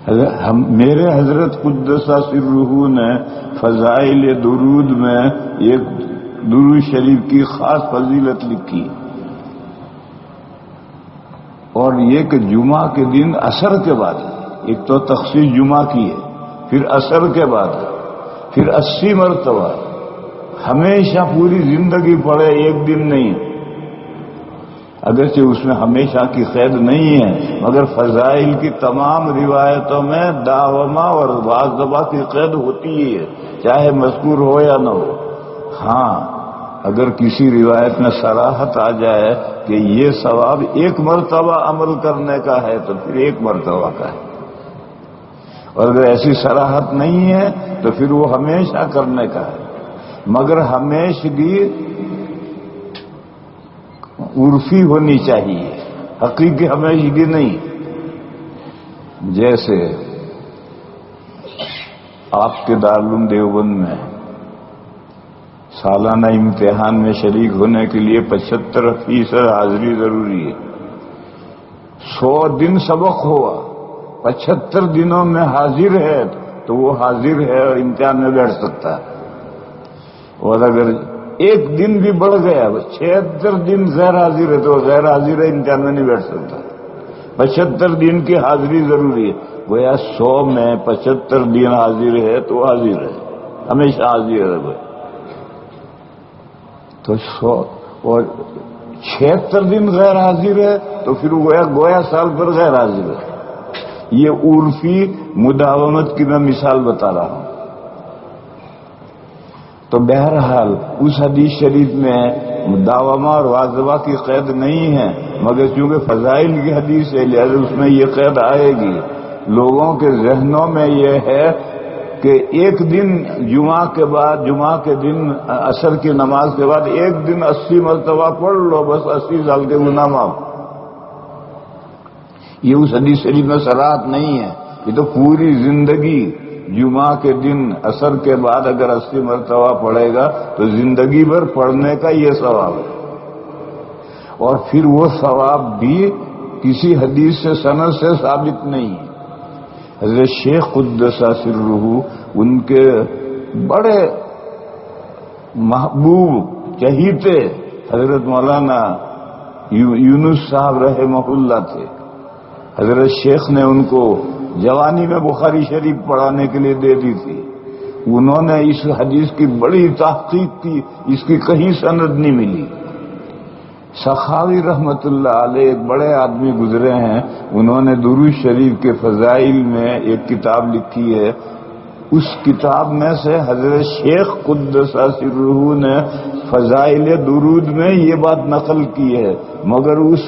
میرے حضرت قدس سرہ نے فضائل درود میں ایک درود شریف کی خاص فضیلت لکھی، اور یہ کہ جمعہ کے دن عصر کے بعد، ایک تو تخصیص جمعہ کی ہے، پھر عصر کے بعد، پھر 80 مرتبہ، ہمیشہ پوری زندگی پڑھے، ایک دن نہیں۔ اگرچہ اس میں ہمیشہ کی قید نہیں ہے، مگر فضائل کی تمام روایتوں میں داومہ اور بعض دفعہ کی قید ہوتی ہی ہے، چاہے مذکور ہو یا نہ ہو۔ ہاں اگر کسی روایت میں صراحت آ جائے کہ یہ ثواب ایک مرتبہ عمل کرنے کا ہے تو پھر ایک مرتبہ کا ہے، اور اگر ایسی صراحت نہیں ہے تو پھر وہ ہمیشہ کرنے کا ہے، مگر ہمیشگی عرفی ہونی چاہیے، حقیقی ہمیشگی نہیں۔ جیسے آپ کے دارالعلوم دیوبند میں سالانہ امتحان میں شریک ہونے کے لیے 75% حاضری ضروری ہے۔ 100 دن سبق ہوا، 75 دنوں میں حاضر ہے تو وہ حاضر ہے اور امتحان میں بیٹھ سکتا ہے، اور اگر ایک دن بھی بڑھ گیا، 76 دن غیر حاضر ہے تو غیر حاضر ہے، امتحان میں نہیں بیٹھ سکتا۔ 75 دن کی حاضری ضروری ہے، گویا 100 میں 75 دن حاضر ہے تو حاضر ہے، ہمیشہ حاضر ہے گویا۔ تو 100 اور 76 دن غیر حاضر ہے تو پھر گویا سال پر غیر حاضر ہے۔ یہ عرفی مداومت کی میں مثال بتا رہا ہوں۔ تو بہرحال اس حدیث شریف میں مداومہ اور واظبہ کی قید نہیں ہے، مگر چونکہ فضائل کی حدیث ہے لہذا اس میں یہ قید آئے گی۔ لوگوں کے ذہنوں میں یہ ہے کہ ایک دن جمعہ کے بعد، جمعہ کے دن عصر کی نماز کے بعد ایک دن 80 مرتبہ پڑھ لو، بس 80 سال کے گناہ معاف۔ یہ اس حدیث شریف میں صراحت نہیں ہے، یہ تو پوری زندگی جمعہ کے دن عصر کے بعد اگر 80 مرتبہ پڑھے گا تو زندگی بھر پڑھنے کا یہ ثواب ہے، اور پھر وہ ثواب بھی کسی حدیث سے سند سے ثابت نہیں ہے۔ حضرت شیخ قدس سرہ ان کے بڑے محبوب چہیتے حضرت مولانا یونس صاحب رحمہ اللہ تھے۔ حضرت شیخ نے ان کو جوانی میں بخاری شریف پڑھانے کے لیے دے دی تھی، انہوں نے اس حدیث کی بڑی تحقیق کی، اس کی کہیں سند نہیں ملی۔ سخاوی رحمت اللہ علیہ ایک بڑے آدمی گزرے ہیں، انہوں نے درود شریف کے فضائل میں ایک کتاب لکھی ہے، اس کتاب میں سے حضرت شیخ قدس سرہ نے فضائل درود میں یہ بات نقل کی ہے، مگر اس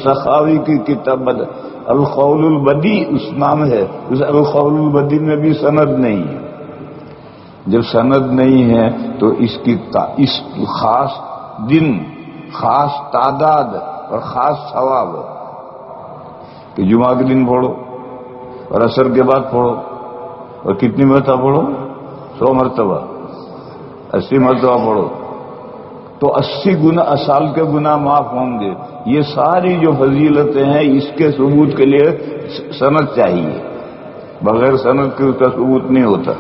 سخاوی کی کتاب القول البدی اس نام ہے، اس القول البدی میں بھی سند نہیں ہے۔ جب سند نہیں ہے تو اس خاص دن، خاص تعداد اور خاص ثواب کہ جمعہ کے دن پڑھو اور عصر کے بعد پڑھو، اور کتنی مرتبہ پڑھو؟ 100 مرتبہ، 80 مرتبہ پڑھو تو 80 سال کے گناہ معاف ہوں گے۔ یہ ساری جو فضیلتیں ہیں اس کے ثبوت کے لیے سند چاہیے، بغیر سند کے اس کا ثبوت نہیں ہوتا۔